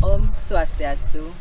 Om Swastiastu.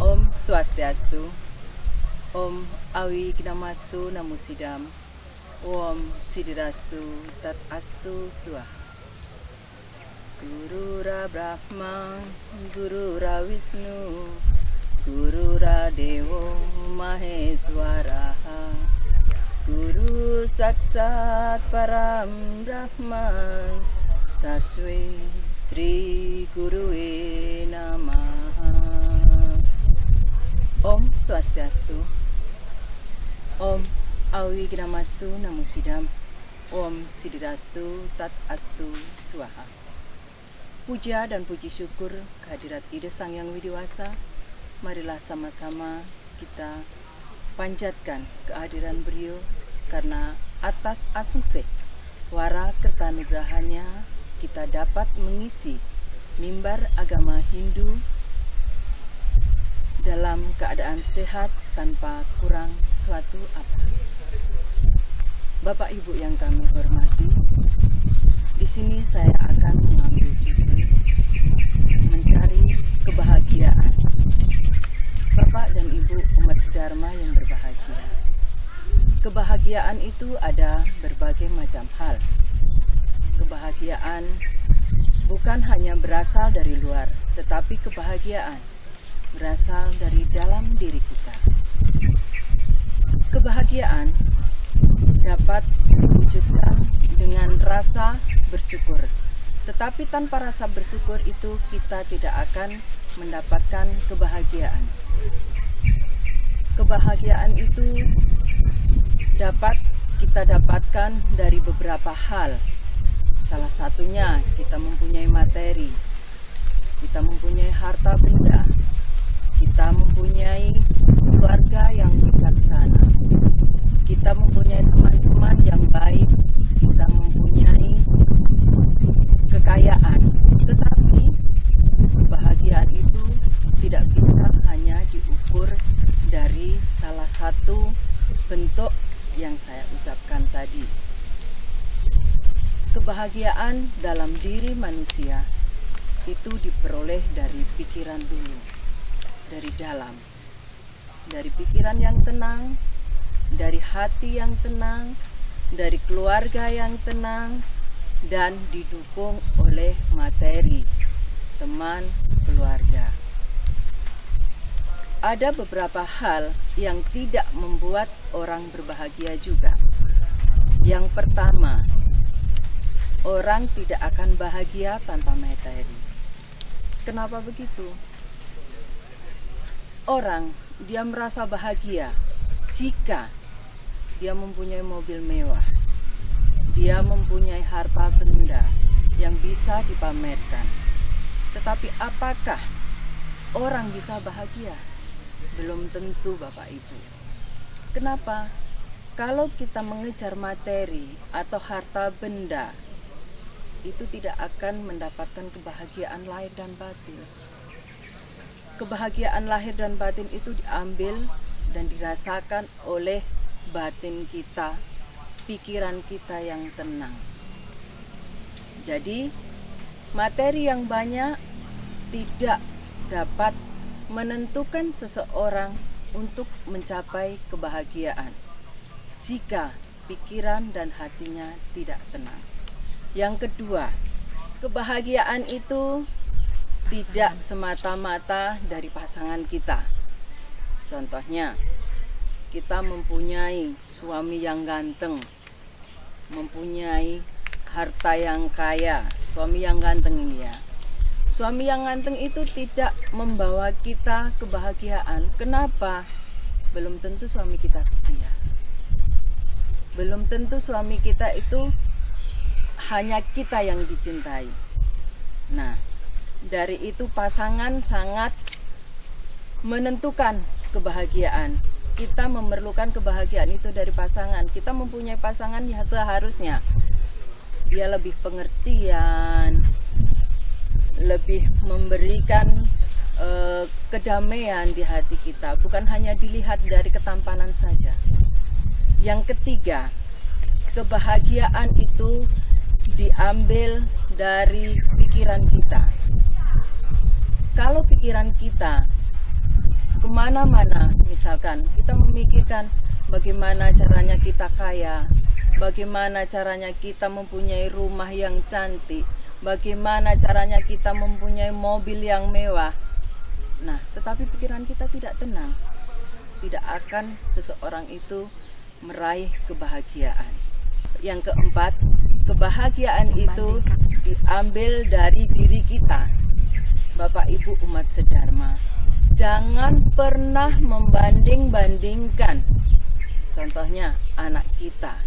Om Swastiastu. Om Awi Gnamastu Namo Sidam. Om Siddhirastu Tat Astu Swaha. Gurura Brahma, Gurura Wisnu, Gurura Dewo Maheswaraha. Guru Saksat Param Brahman, Tatsui Sri Gurue Namaha. Om Swastiastu. Om Awi Gnamastu Namo Sidam. Om Siddhirastu Tat Astu Swaha. Puja dan puji syukur kehadirat Ida Sang Yang Widiwasa. Marilah sama-sama kita panjatkan kehadiran beliau, karena atas asungseh wara kertanugrahannya kita dapat mengisi mimbar agama Hindu dalam keadaan sehat tanpa kurang suatu apa. Bapak Ibu yang kami hormati, di sini saya akan mengambil judul Mencari Kebahagiaan. Bapak dan Ibu umat sedharma yang berbahagia. Kebahagiaan itu ada berbagai macam hal. Kebahagiaan bukan hanya berasal dari luar, tetapi kebahagiaan berasal dari dalam diri kita. Kebahagiaan dapat diwujudkan dengan rasa bersyukur. Tetapi tanpa rasa bersyukur itu kita tidak akan mendapatkan kebahagiaan. Kebahagiaan itu dapat kita dapatkan dari beberapa hal. Salah satunya kita mempunyai materi, kita mempunyai harta benda, kita mempunyai keluarga yang bijaksana, kita mempunyai teman-teman yang baik, kita mempunyai kekayaan. Tetapi kebahagiaan itu tidak bisa hanya diukur dari salah satu bentuk yang saya ucapkan tadi. Kebahagiaan dalam diri manusia itu diperoleh dari pikiran dulu, dari dalam, dari pikiran yang tenang, dari hati yang tenang, dari keluarga yang tenang, dan didukung oleh materi, teman, keluarga. Ada beberapa hal yang tidak membuat orang berbahagia juga. Yang pertama, orang tidak akan bahagia tanpa materi. Kenapa begitu? Orang dia merasa bahagia jika dia mempunyai mobil mewah, dia mempunyai harta benda yang bisa dipamerkan. Tetapi apakah orang bisa bahagia? Belum tentu, Bapak Ibu. Kenapa? Kalau kita mengejar materi atau harta benda, itu tidak akan mendapatkan kebahagiaan lahir dan batin. Kebahagiaan lahir dan batin itu diambil dan dirasakan oleh batin kita, pikiran kita yang tenang. Jadi, materi yang banyak tidak dapat menentukan seseorang untuk mencapai kebahagiaan jika pikiran dan hatinya tidak tenang. Yang kedua, kebahagiaan itu tidak semata-mata dari pasangan kita. Contohnya, kita mempunyai suami yang ganteng, mempunyai harta yang kaya, suami yang ganteng ini ya. Suami yang ganteng itu tidak membawa kita kebahagiaan. Kenapa? belum tentu suami kita setia. Belum tentu suami kita itu hanya kita yang dicintai. Nah, dari itu pasangan sangat menentukan kebahagiaan. Kita memerlukan kebahagiaan itu dari pasangan. Kita mempunyai pasangan yang seharusnya dia lebih pengertian, lebih memberikan kedamaian di hati kita, bukan hanya dilihat dari ketampanan saja. Yang ketiga, kebahagiaan itu diambil dari pikiran kita. Kalau pikiran kita kemana-mana, misalkan kita memikirkan bagaimana caranya kita kaya, bagaimana caranya kita mempunyai rumah yang cantik, bagaimana caranya kita mempunyai mobil yang mewah. Nah, tetapi pikiran kita tidak tenang, tidak akan seseorang itu meraih kebahagiaan. Yang keempat, kebahagiaan itu diambil dari diri kita. Bapak Ibu umat sedharma, jangan pernah membanding-bandingkan. Contohnya anak kita,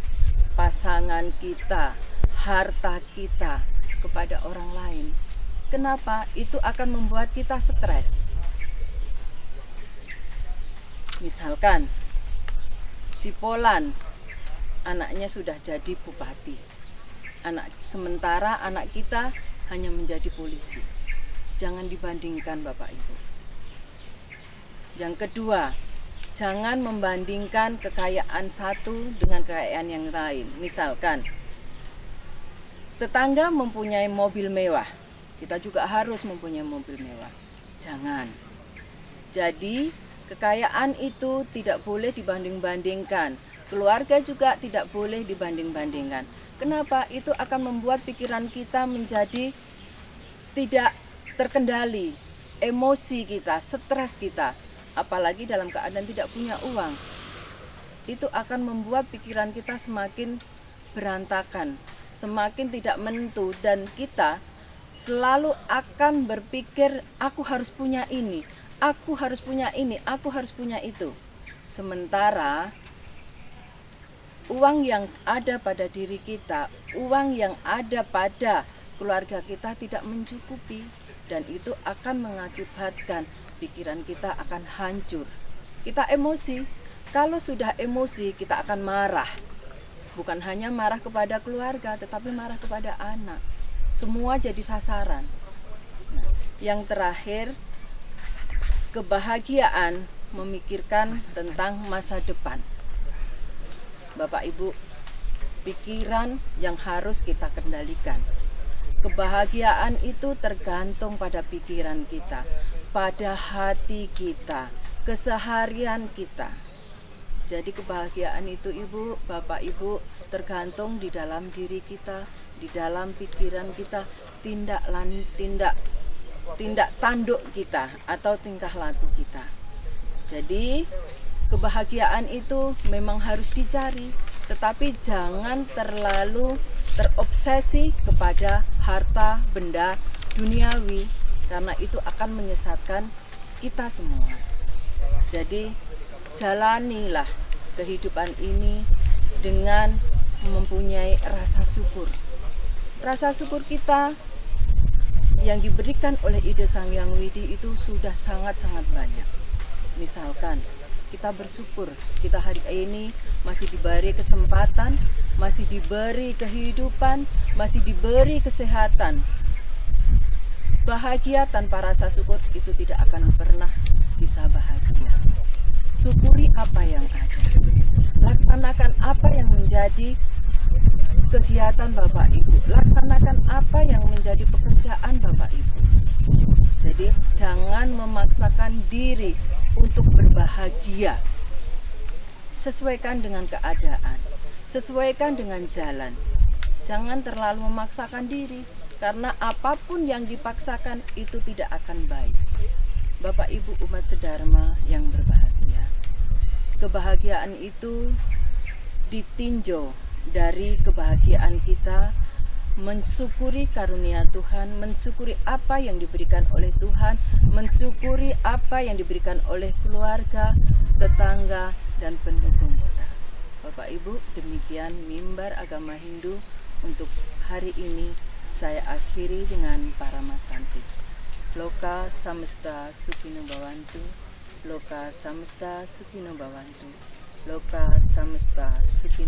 pasangan kita, harta kita kepada orang lain. Kenapa? Itu akan membuat kita stres. Misalkan si Polan, anaknya sudah jadi bupati. Sementara anak kita hanya menjadi polisi. Jangan dibandingkan Bapak Ibu. Yang kedua, jangan membandingkan kekayaan satu dengan kekayaan yang lain. Misalkan tetangga mempunyai mobil mewah, kita juga harus mempunyai mobil mewah. Jangan. Jadi kekayaan itu tidak boleh dibanding-bandingkan. Keluarga juga tidak boleh dibanding-bandingkan. Kenapa? Itu akan membuat pikiran kita menjadi tidak terkendali. Emosi kita, stres kita, apalagi dalam keadaan tidak punya uang. Itu akan membuat pikiran kita semakin berantakan, semakin tidak menentu, dan kita selalu akan berpikir, aku harus punya ini, aku harus punya ini, aku harus punya itu. Sementara uang yang ada pada diri kita, uang yang ada pada keluarga kita tidak mencukupi, dan itu akan mengakibatkan pikiran kita akan hancur. Kita emosi. Kalau sudah emosi, kita akan marah. Bukan hanya marah kepada keluarga, tetapi marah kepada anak. Semua jadi sasaran. Nah, yang terakhir, kebahagiaan memikirkan tentang masa depan. Bapak Ibu, pikiran yang harus kita kendalikan. Kebahagiaan itu tergantung pada pikiran kita, pada hati kita, keseharian kita. Jadi kebahagiaan itu Ibu, Bapak Ibu, tergantung di dalam diri kita, di dalam pikiran kita, tindak tanduk kita atau tingkah laku kita. Jadi kebahagiaan itu memang harus dicari, tetapi jangan terlalu terobsesi kepada harta benda duniawi, karena itu akan menyesatkan kita semua. Jadi jalanilah kehidupan ini dengan mempunyai rasa syukur. Rasa syukur kita yang diberikan oleh Ida Sang Hyang Widi itu sudah sangat-sangat banyak. Misalkan kita bersyukur kita hari ini masih diberi kesempatan, masih diberi kehidupan, masih diberi kesehatan. Bahagia tanpa rasa syukur itu tidak akan pernah bisa bahagia. Syukuri apa yang ada. Laksanakan apa yang menjadi kegiatan Bapak Ibu. Laksanakan apa yang menjadi pekerjaan Bapak Ibu. Jadi jangan memaksakan diri untuk berbahagia. Sesuaikan dengan keadaan, sesuaikan dengan jalan. Jangan terlalu memaksakan diri, karena apapun yang dipaksakan itu tidak akan baik. Bapak Ibu umat sedharma yang berbahagia, kebahagiaan itu ditinjau dari kebahagiaan kita mensyukuri karunia Tuhan, mensyukuri apa yang diberikan oleh Tuhan, mensyukuri apa yang diberikan oleh keluarga, tetangga, dan pendukung kita. Bapak Ibu, demikian mimbar agama Hindu untuk hari ini saya akhiri dengan Paramasanti. Loka samesta sukhino bhavantu, loka samesta sukhino bhavantu, loka samesta sukhino